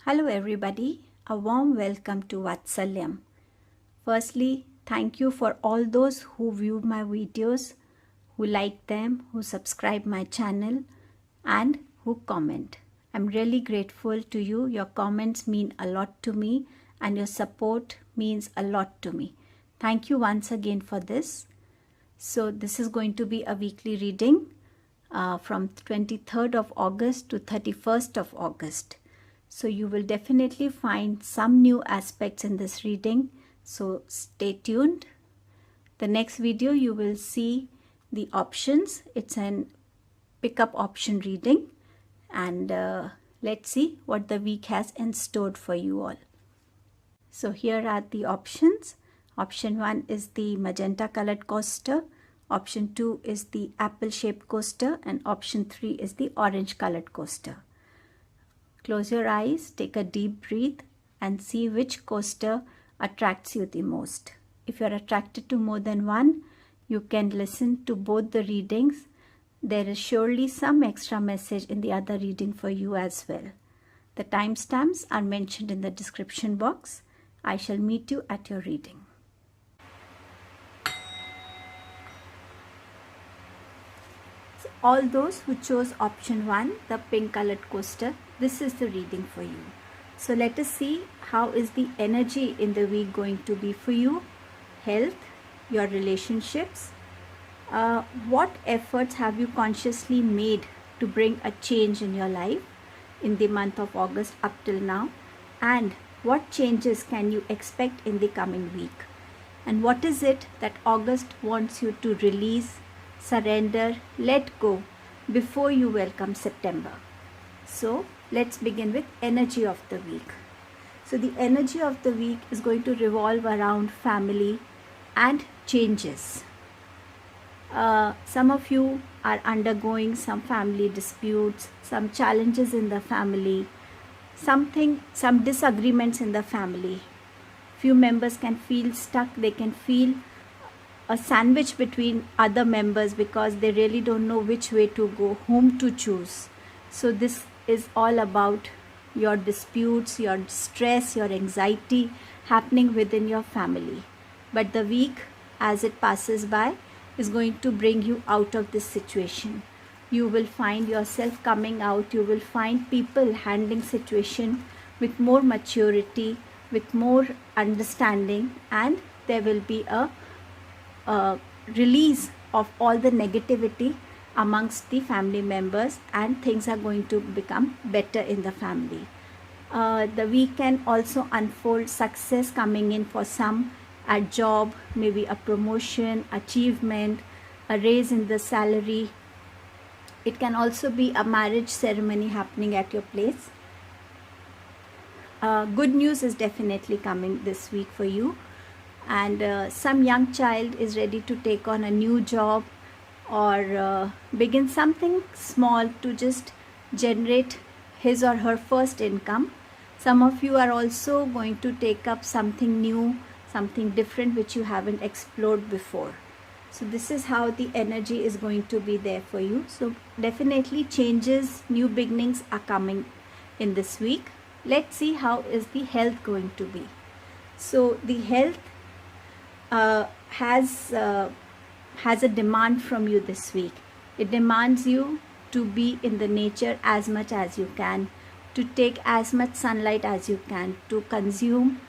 Hello everybody, a warm welcome to Vatsalyam. Firstly, thank you for all those who view my videos, who like them, who subscribe my channel and who comment. I'm really grateful to you. Your comments mean a lot to me and your support means a lot to me. Thank you once again for this. So this is going to be a weekly reading from 23rd of August to 31st of August. So you will definitely find some new aspects in this reading. So stay tuned. The next video you will see the options. It's an pickup option reading. And let's see what the week has in store for you all. So here are the options. Option 1 is the magenta colored coaster. Option 2 is the apple shaped coaster. And option 3 is the orange colored coaster. Close your eyes, take a deep breath and see which coaster attracts you the most. If you are attracted to more than one, you can listen to both the readings. There is surely some extra message in the other reading for you as well. The timestamps are mentioned in the description box. I shall meet you at your reading. So all those who chose option 1, the pink colored coaster, this is the reading for you. So let us see how is the energy in the week going to be for you. Health, your relationships. What efforts have you consciously made to bring a change in your life in the month of August up till now? And what changes can you expect in the coming week? And what is it that August wants you to release, surrender, let go before you welcome September? So let's begin with energy of the week. So the energy of the week is going to revolve around family and changes. Some of you are undergoing some family disputes, some challenges in the family, some disagreements in the family. Few members can feel stuck. They can feel a sandwich between other members because they really don't know which way to go, whom to choose. So this is all about your disputes, your stress, your anxiety happening within your family. But the week as it passes by is going to bring you out of this situation. You will find yourself coming out. You will find people handling situation with more maturity, with more understanding, and there will be a release of all the negativity amongst the family members, and things are going to become better in the family. The week can also unfold success coming in for some at job, maybe a promotion, achievement, a raise in the salary. It can also be a marriage ceremony happening at your place. Good news is definitely coming this week for you, and some young child is ready to take on a new job or begin something small to just generate his or her first income. Some of you are also going to take up something new, something different which you haven't explored before. So this is how the energy is going to be there for you. So definitely changes, new beginnings are coming in this week. Let's see how is the health going to be. So the health has a demand from you this week. It demands you to be in the nature as much as you can, to take as much sunlight as you can, to consume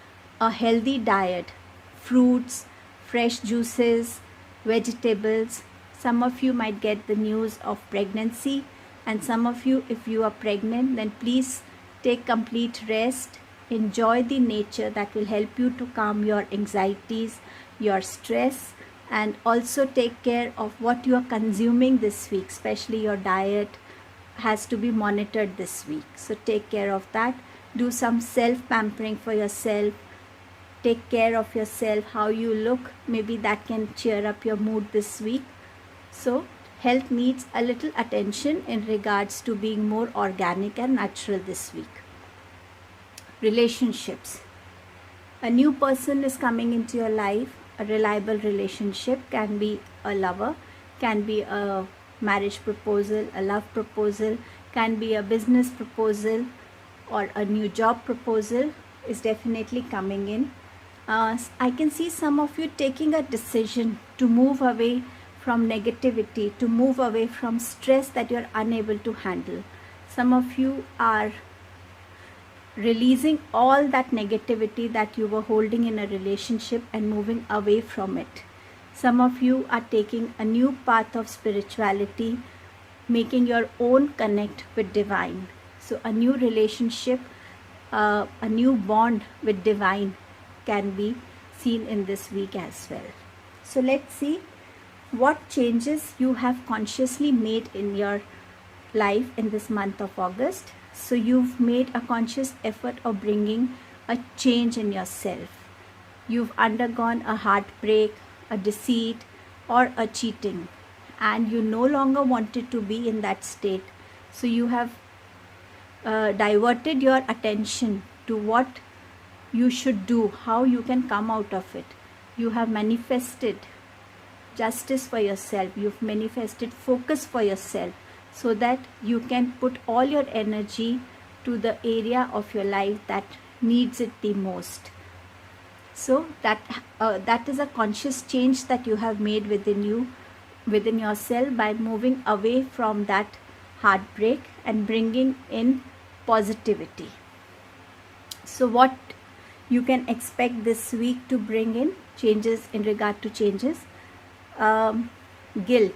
a healthy diet, fruits, fresh juices, vegetables. Some of you might get the news of pregnancy, and some of you, if you are pregnant, then please take complete rest. Enjoy the nature. That will help you to calm your anxieties, your stress, and also take care of what you are consuming this week. Especially your diet has to be monitored this week, so take care of that. Do some self pampering for yourself. Take care of yourself, how you look, maybe that can cheer up your mood this week. So health needs a little attention in regards to being more organic and natural this week. Relationships. A new person is coming into your life. A reliable relationship can be a lover, can be a marriage proposal, a love proposal, can be a business proposal, or a new job proposal is definitely coming in. I can see some of you taking a decision to move away from negativity, to move away from stress that you're unable to handle. Some of you are releasing all that negativity that you were holding in a relationship and moving away from it. Some of you are taking a new path of spirituality, making your own connect with divine. So a new relationship, a new bond with divine can be seen in this week as well. So let's see what changes you have consciously made in your life in this month of August. So you've made a conscious effort of bringing a change in yourself. You've undergone a heartbreak, a deceit, or a cheating, and you no longer wanted to be in that state. So you have diverted your attention to what you should do, how you can come out of it. You have manifested justice for yourself. You've manifested focus for yourself so that you can put all your energy to the area of your life that needs it the most. So that is a conscious change that you have made within you, within yourself, by moving away from that heartbreak and bringing in positivity. So what you can expect this week to bring in changes in regard to changes? Guilt.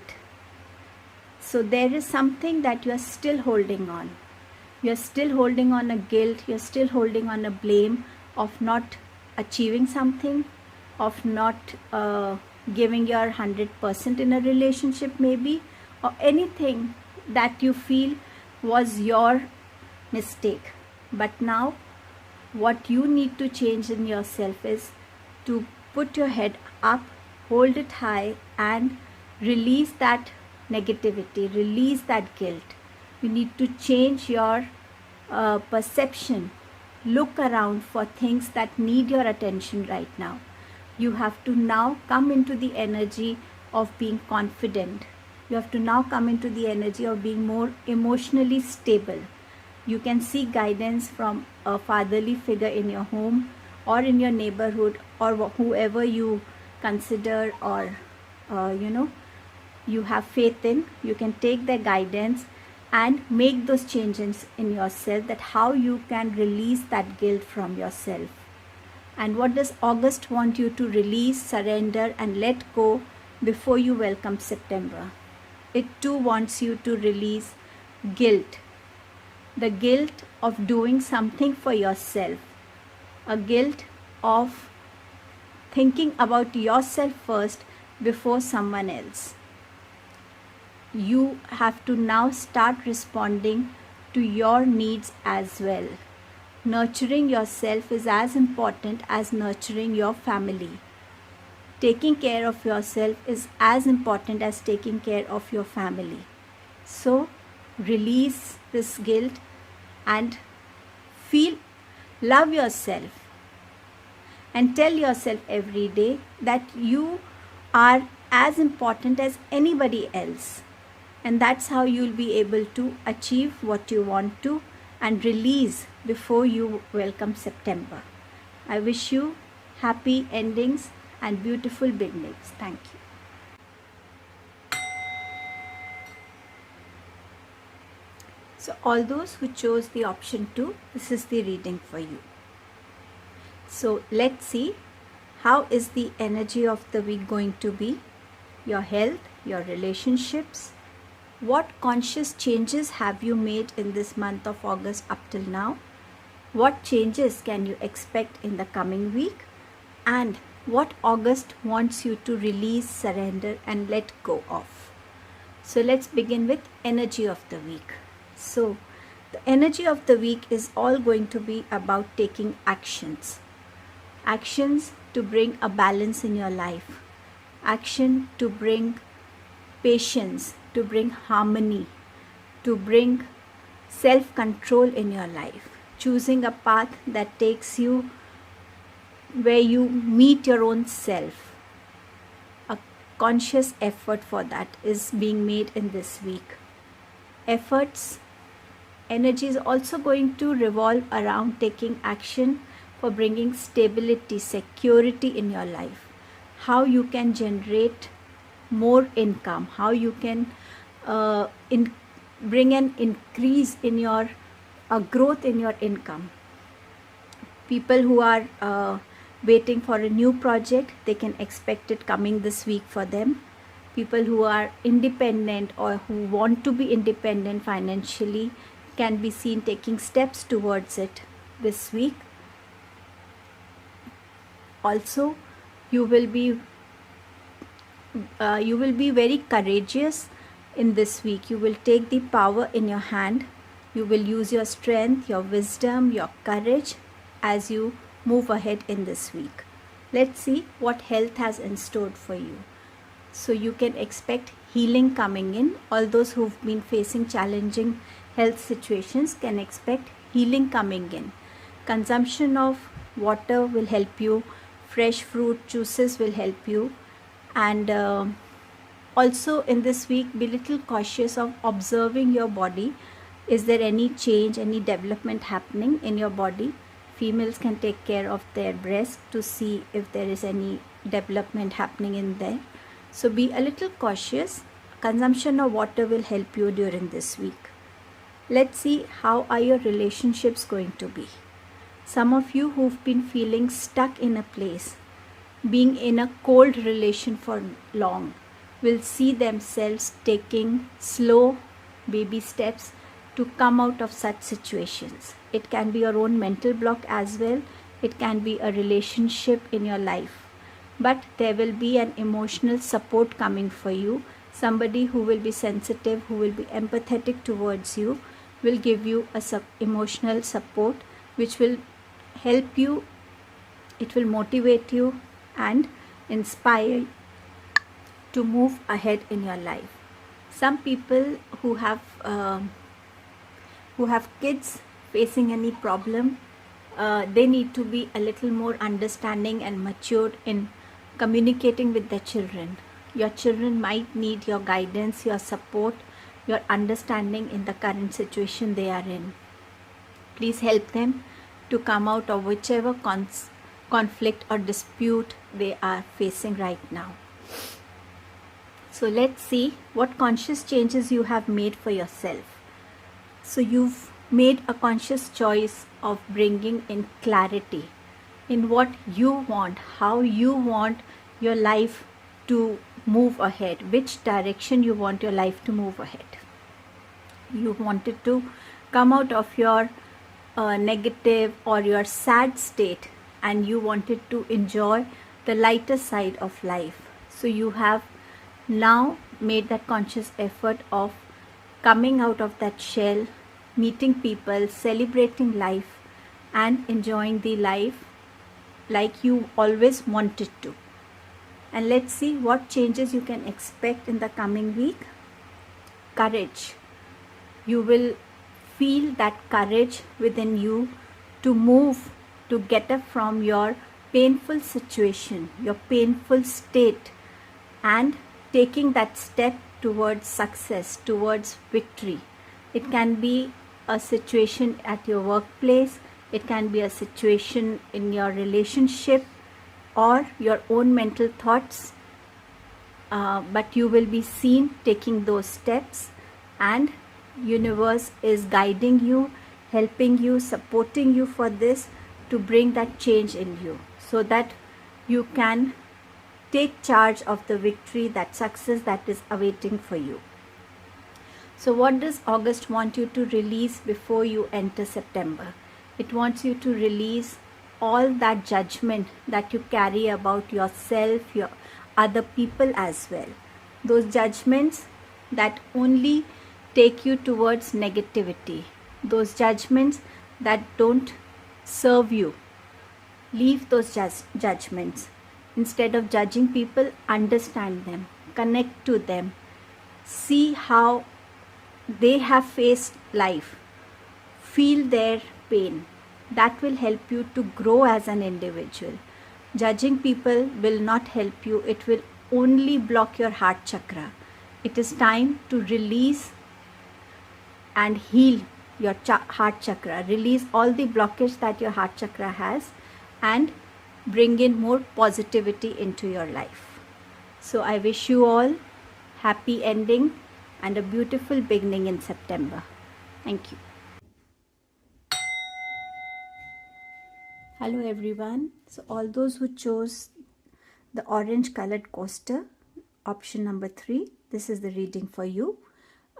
So there is something that you are still holding on. You are still holding on a guilt, you are still holding on a blame of not achieving something, of not giving your 100% in a relationship maybe, or anything that you feel was your mistake. But now what you need to change in yourself is to put your head up, hold it high, and release that negativity, release that guilt. You need to change your perception. Look around for things that need your attention right now. You have to now come into the energy of being confident. You have to now come into the energy of being more emotionally stable. You can seek guidance from a fatherly figure in your home or in your neighborhood, or whoever you consider or you have faith in. You can take their guidance and make those changes in yourself, that how you can release that guilt from yourself. And what does August want you to release, surrender, and let go before you welcome September? It too wants you to release guilt. The guilt of doing something for yourself. A guilt of thinking about yourself first before someone else. You have to now start responding to your needs as well. Nurturing yourself is as important as nurturing your family. Taking care of yourself is as important as taking care of your family. So release this guilt and love yourself, and tell yourself every day that you are as important as anybody else. And that's how you'll be able to achieve what you want to and release before you welcome September. I wish you happy endings and beautiful beginnings. Thank you. So all those who chose the option 2, this is the reading for you. So let's see, how is the energy of the week going to be? Your health, your relationships. What conscious changes have you made in this month of August up till now? What changes can you expect in the coming week? And what August wants you to release, surrender, and let go of? So let's begin with energy of the week. So the energy of the week is all going to be about taking actions. Actions to bring a balance in your life. Action to bring patience, to bring harmony, to bring self-control in your life. Choosing a path that takes you where you meet your own self. A conscious effort for that is being made in this week. Efforts energy is also going to revolve around taking action for bringing stability, security in your life. How you can generate more income, how you can bring an increase in your growth in your income. People who are waiting for a new project, they can expect it coming this week for them. People who are independent or who want to be independent financially can be seen taking steps towards it this week. Also, you will be very courageous in this week. You will take the power in your hand. You will use your strength, your wisdom, your courage as you move ahead in this week. Let's see what health has in store for you. So you can expect healing coming in. All those who've been facing challenging health situations can expect healing coming in. Consumption of water will help you. Fresh fruit juices will help you. And also in this week, be little cautious of observing your body. Is there any change, any development happening in your body? Females can take care of their breast to see if there is any development happening in there. So be a little cautious. Consumption of water will help you during this week. Let's see how are your relationships going to be. Some of you who've been feeling stuck in a place, being in a cold relation for long, will see themselves taking slow baby steps to come out of such situations. It can be your own mental block as well. It can be a relationship in your life. But there will be an emotional support coming for you. Somebody who will be sensitive, who will be empathetic towards you, will give you a emotional support which will help you. It will motivate you and inspire to move ahead in your life. Some people who have kids facing any problem, they need to be a little more understanding and matured in communicating with their children. Your children might need your guidance, your support, your understanding in the current situation they are in. Please help them to come out of whichever conflict or dispute they are facing right now. So let's see what conscious changes you have made for yourself. So you've made a conscious choice of bringing in clarity in what you want, how you want your life to move ahead, which direction you want your life to move ahead. You wanted to come out of your negative or your sad state, and you wanted to enjoy the lighter side of life. So you have now made that conscious effort of coming out of that shell, meeting people, celebrating life, and enjoying the life like you always wanted to. And let's see what changes you can expect in the coming week. Courage. You will feel that courage within you to move, to get up from your painful situation, your painful state, and taking that step towards success, towards victory. It can be a situation at your workplace, it can be a situation in your relationship or your own mental thoughts, but you will be seen taking those steps, and universe is guiding you, helping you, supporting you for this, to bring that change in you so that you can take charge of the victory, that success that is awaiting for you. So what does August want you to release before you enter September? It wants you to release all that judgment that you carry about yourself, your other people as well. Those judgments that only take you towards negativity. Those judgments that don't serve you. Leave those judgments. Instead of judging people, understand them, connect to them, see how they have faced life, feel their pain. That will help you to grow as an individual. Judging people will not help you. It will only block your heart chakra. It is time to release and heal your heart chakra. Release all the blockage that your heart chakra has and bring in more positivity into your life. So I wish you all happy ending and a beautiful beginning in September. Thank you. Hello everyone. So all those who chose the orange colored coaster, option number 3, this is the reading for you.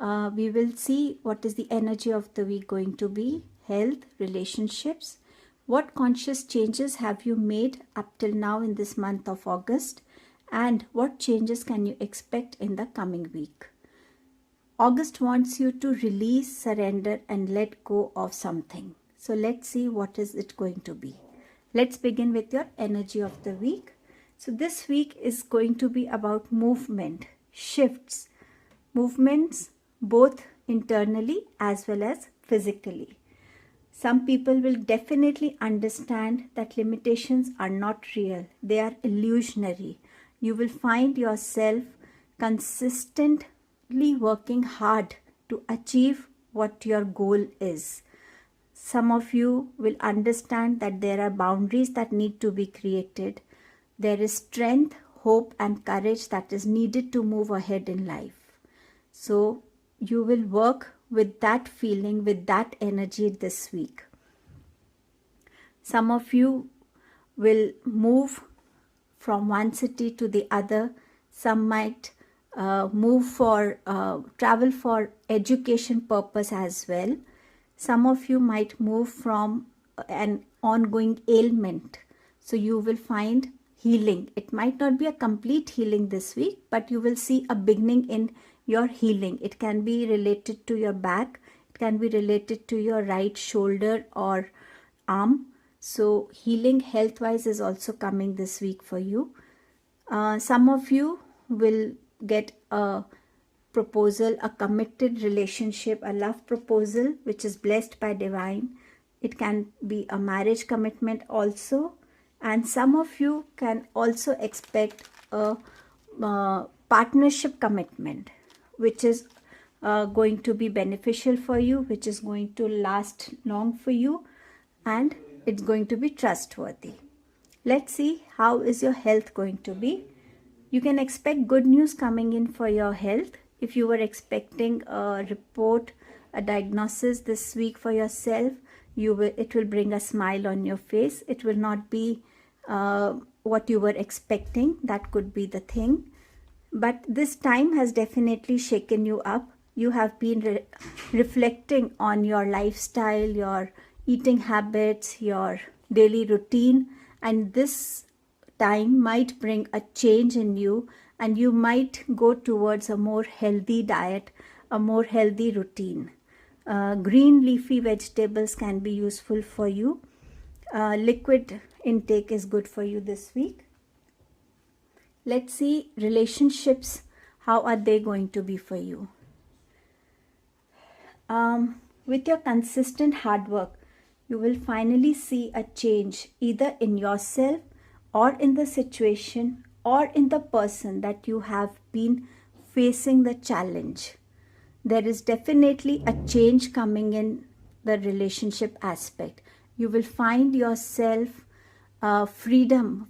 We will see what is the energy of the week going to be: health, relationships. What conscious changes have you made up till now in this month of August, and what changes can you expect in the coming week? August wants you to release, surrender, and let go of something. So let's see what is it going to be. Let's begin with your energy of the week. So this week is going to be about movement, shifts, movements both internally as well as physically. Some people will definitely understand that limitations are not real. They are illusionary. You will find yourself consistently working hard to achieve what your goal is. Some of you will understand that there are boundaries that need to be created. There is strength, hope, and courage that is needed to move ahead in life. So you will work with that feeling, with that energy this week. Some of you will move from one city to the other. Some might travel for education purpose as well. Some of you might move from an ongoing ailment. So you will find healing. It might not be a complete healing this week, but you will see a beginning in your healing. It can be related to your back. It can be related to your right shoulder or arm. So healing health-wise is also coming this week for you. Some of you will get a proposal, a committed relationship, a love proposal which is blessed by divine. It can be a marriage commitment also, and some of you can also expect a partnership commitment which is going to be beneficial for you, which is going to last long for you, and it's going to be trustworthy. Let's see how is your health going to be. You can expect good news coming in for your health. If you were expecting a report, a diagnosis this week for yourself, it will bring a smile on your face. It will not be what you were expecting. That could be the thing. But this time has definitely shaken you up. You have been reflecting on your lifestyle, your eating habits, your daily routine, and this time might bring a change in you, and you might go towards a more healthy diet, a more healthy routine. Green leafy vegetables can be useful for you. Liquid intake is good for you this week. Let's see relationships. How are they going to be for you? With your consistent hard work, you will finally see a change either in yourself or in the situation or in the person that you have been facing the challenge. There is definitely a change coming in the relationship aspect. You will find yourself freedom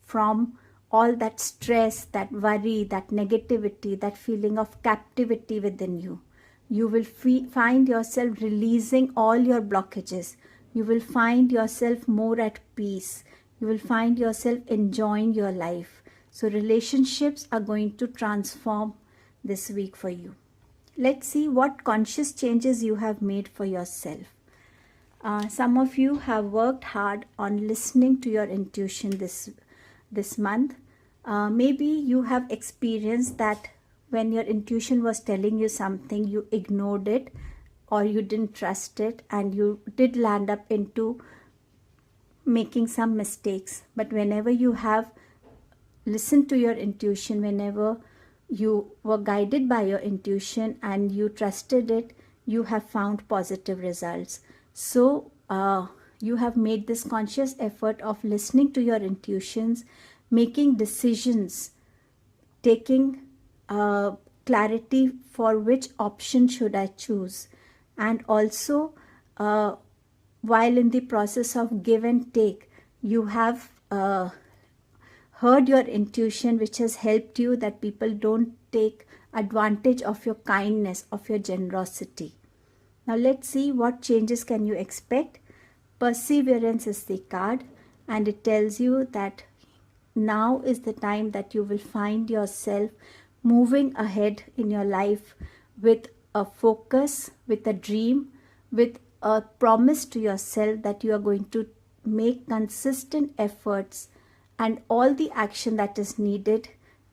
from all that stress, that worry, that negativity, that feeling of captivity within you. You will find yourself releasing all your blockages. You will find yourself more at peace. You will find yourself enjoying your life. So relationships are going to transform this week for you. Let's see what conscious changes you have made for yourself. Some of you have worked hard on listening to your intuition this month. Maybe you have experienced that when your intuition was telling you something, you ignored it or you didn't trust it, and you did land up into making some mistakes. But whenever you have listened to your intuition, whenever you were guided by your intuition and you trusted it, you have found positive results. So you have made this conscious effort of listening to your intuitions, making decisions, taking clarity for which option should I choose, and also uh, while in the process of give and take, you have heard your intuition, which has helped you that people don't take advantage of your kindness, of your generosity. Now let's see what changes can you expect. Perseverance is the card, and it tells you that now is the time that you will find yourself moving ahead in your life with a focus, with a dream, with a promise to yourself that you are going to make consistent efforts and all the action that is needed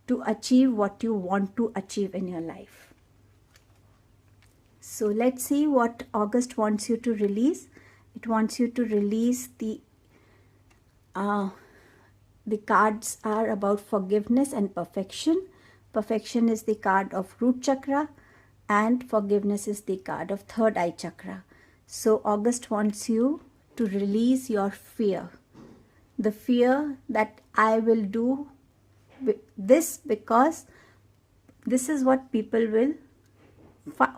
to achieve what you want to achieve in your life. So let's see what August wants you to release. It wants you to release the cards are about forgiveness and perfection. Perfection is the card of root chakra, and forgiveness is the card of third eye chakra. So August wants you to release your fear. The fear that I will do this because this is what people will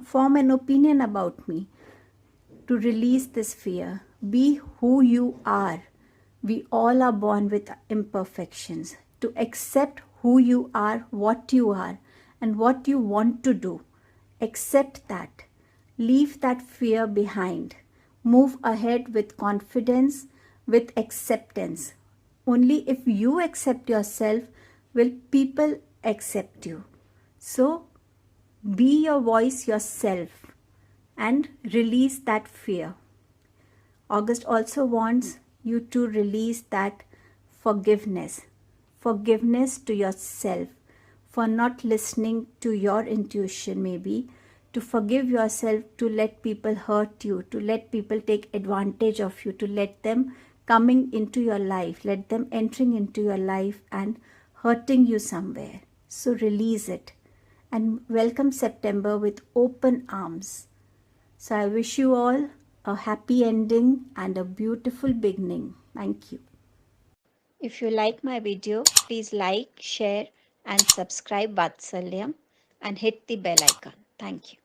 form an opinion about me. To release this fear. Be who you are. We all are born with imperfections. To accept who you are, what you are, and what you want to do. Accept that. Leave that fear behind. Move ahead with confidence, with acceptance. Only if you accept yourself will people accept you. So, be your voice yourself and release that fear. August also wants you to release that forgiveness. Forgiveness to yourself for not listening to your intuition, maybe. To forgive yourself, to let people hurt you, to let people take advantage of you, to let them coming into your life, let them entering into your life and hurting you somewhere. So release it and welcome September with open arms. So I wish you all a happy ending and a beautiful beginning. Thank you. If you like my video, please like, share and subscribe Vatsalyam and hit the bell icon. Thank you.